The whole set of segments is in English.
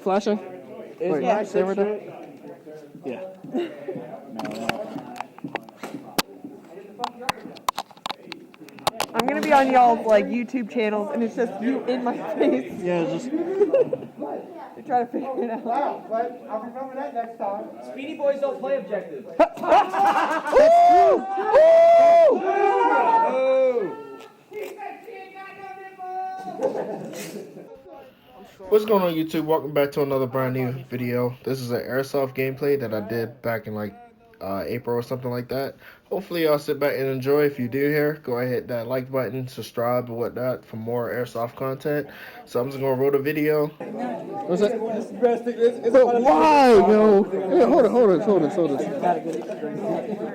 flashing? Wait, stay right there. Yeah. I'm gonna be on y'all's like YouTube channels, and it's just you in my face. Yeah, just. You're trying to figure it out. Wow, but I'll remember that next time. Speedy boys don't play objective. What's going on, YouTube? Welcome back to another brand new video. This is an Airsoft gameplay that I did back in like April or something like that. Hopefully y'all sit back and enjoy. If you do here, go ahead, hit that like button, subscribe and whatnot for more Airsoft content. So I'm just gonna roll the video. What's that? This is the best thing. But why, yo? Yeah, hold it.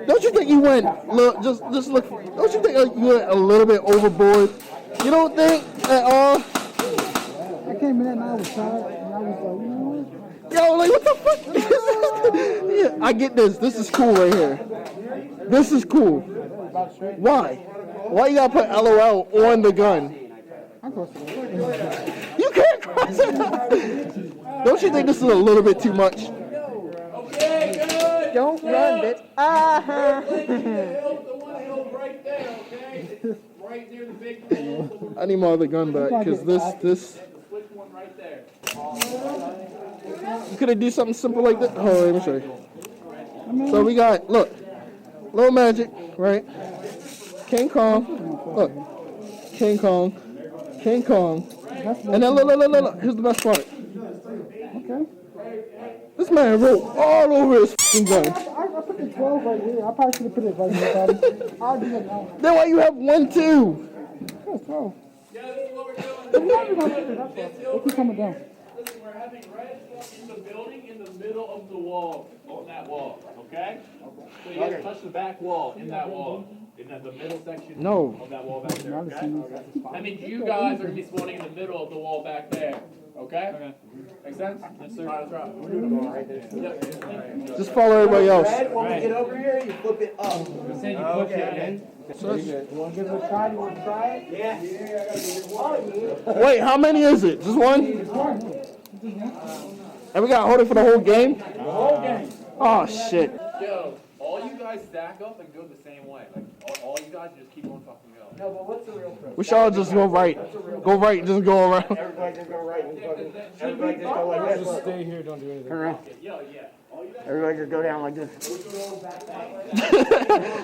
Don't you think you went? Look, just look. Don't you think you went a little bit overboard? You don't think at all? I came in and I was tired, and I was like, you know what? Yo, like, what the fuck? Yeah, I get this. This is cool right here. This is cool. Why? Why you gotta put LOL on the gun? You can't cross it. Don't you think this is a little bit too much? Okay, good. Don't run, bitch. Ah. The one hill right there, okay? Right near the big hill. I need my other gun back because this. Which one right there? You could have did something simple like this. Oh, let me show you. So we got, look, Little Magic, right? King Kong, look, King Kong, and then look, here's the best part. Okay. This man wrote all over his f***ing gun. I put the 12 right here. I probably should have put it right here. I'll do that now. Then why you have 1, 2? That's 12. Yeah, this is what we're doing. They keep coming down. Listen, we're having red in the building in the middle of the wall, on that wall, okay? So you guys touch the back wall in that wall, in the middle section of that wall back there, okay? That means you guys are going to be spawning in the middle of the wall back there, okay? Make sense? Yes, sir. All right, let's rock. We're doing it right there. Yep. Just follow everybody else. Red, when we get over here, you flip it up. Okay. So You want to give it a try? You want to try it? Yeah. wait, how many is it? Just one? And we got to hold it for the whole game? The whole game. Oh, shit. Yo, all you guys stack up and go the same way. Like, all you guys just keep on fucking going. No, but what's the real trick? We should all just go right. Go right and just go around. Everybody just go right. Everybody just go like this. Just stay here, don't do anything. Yo, yeah. All you guys Everybody just go down like this.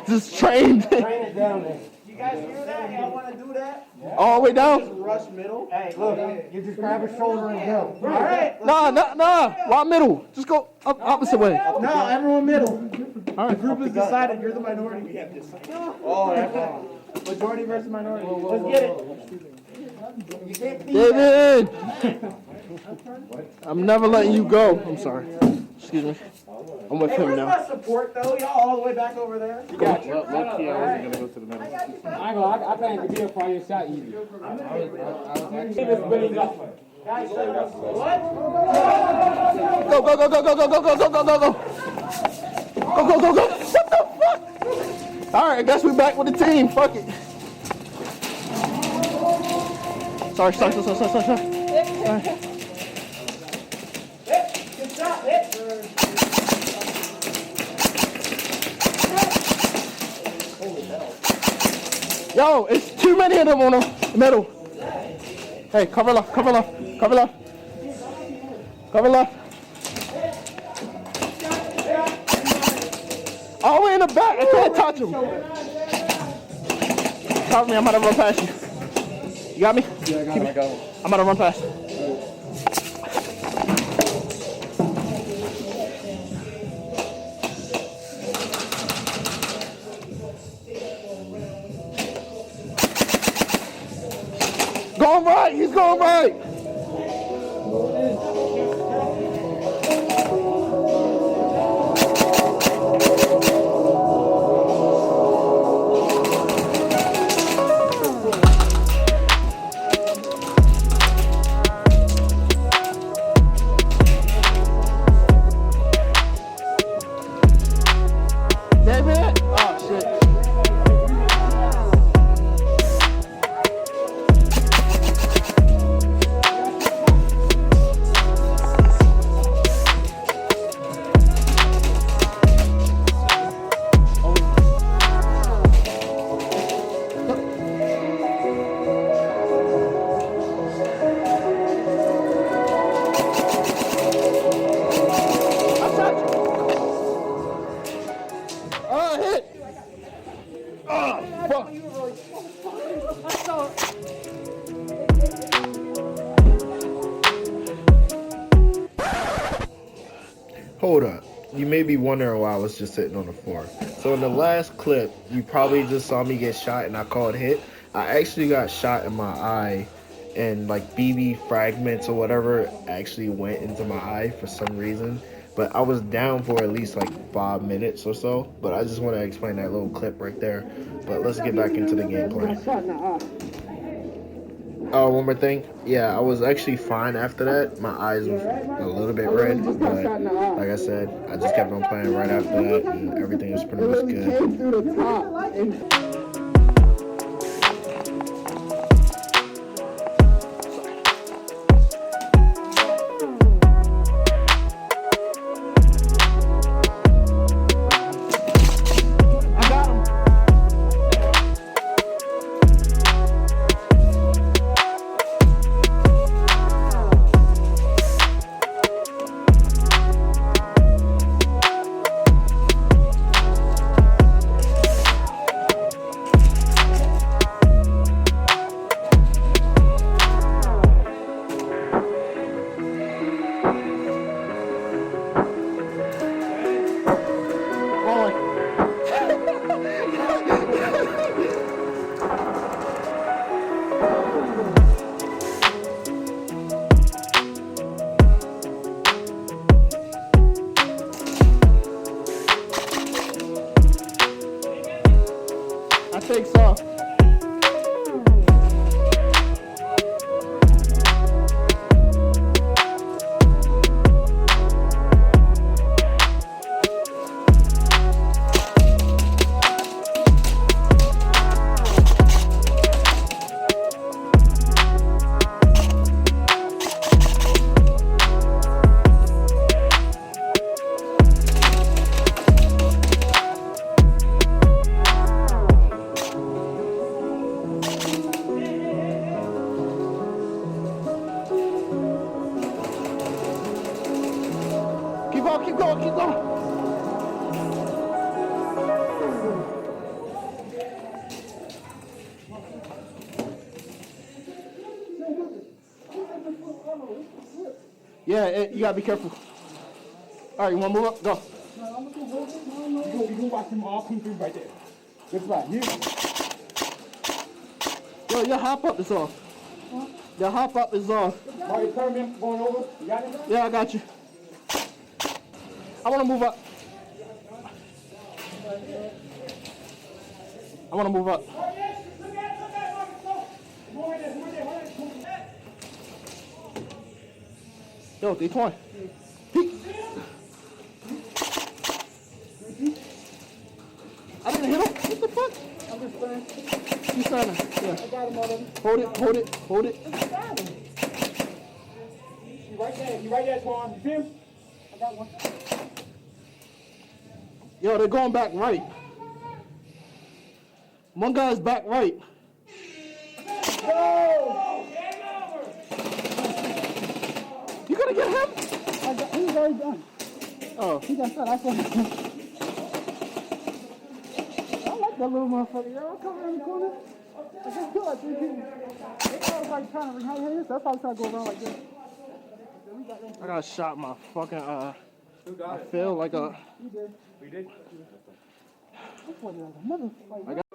Just train. Train it down there. You guys hear that? Y'all want to do that? All the way down? Rush middle. Hey, look, you just grab a shoulder and go. All right. Nah. Why middle? Just go up opposite way. No, everyone middle. All right. The group has decided you're the minority. We have this. Oh, that's wrong. Majority versus minority. Let's get it. You can't beat that. David! I'm never letting you go. I'm sorry. Excuse me. I'm with Hey, him where's now. my support, though? Y'all all the way back over there? You got you. I think it could be a fire shot easy. Guys, what? Go. Go. What the fuck? All right, I guess we're back with the team. Fuck it. Sorry. Good shot, hit. Yo, it's too many of them on the middle. Hey, cover left. All the way in the back. I can't touch him. Cover me. I'm about to run past you. You got me? Yeah, I got him. I'm about to run past. Going right. He's going right. Oh, fuck. Hold up. You may be wondering why I was just sitting on the floor. So in the last clip, you probably just saw me get shot and I called hit. I actually got shot in my eye, and like BB fragments or whatever actually went into my eye for some reason. But I was down for at least like 5 minutes or so. But I just want to explain that little clip right there. But let's get back into the gameplay. Oh, one more thing. Yeah, I was actually fine after that. My eyes were a little bit red, but like I said, I just kept on playing right after that, and everything was pretty much good. I think so. Keep going, keep going, keep going. Yeah, you gotta be careful. All right, you wanna move up? Go. You can watch them all come through right there. Good spot. You. Yo, your hop up is off. Your hop up is off. Mario, turn me going over. You got it? Yeah, I got you. I wanna move up. I wanna move up. Yo, they torn. Peek. I didn't hit him. What the fuck? I'm just playing. You signing? Yeah. I got him already. Hold it, hold it, hold it. I got him. You right there. You right there, Twan. You see him? I got one. Yo, they're going back right. One guy's back right. Go! You gonna get him? He's already done. Oh. He got shot. I saw him. I like that little motherfucker. Yo, I'll come around the corner. I just killed like 3 people. They probably like trying to rehydrate this. They're probably trying to go around like this. I got shot in my fucking I feel like a. You did. We did. This one like another fight. I got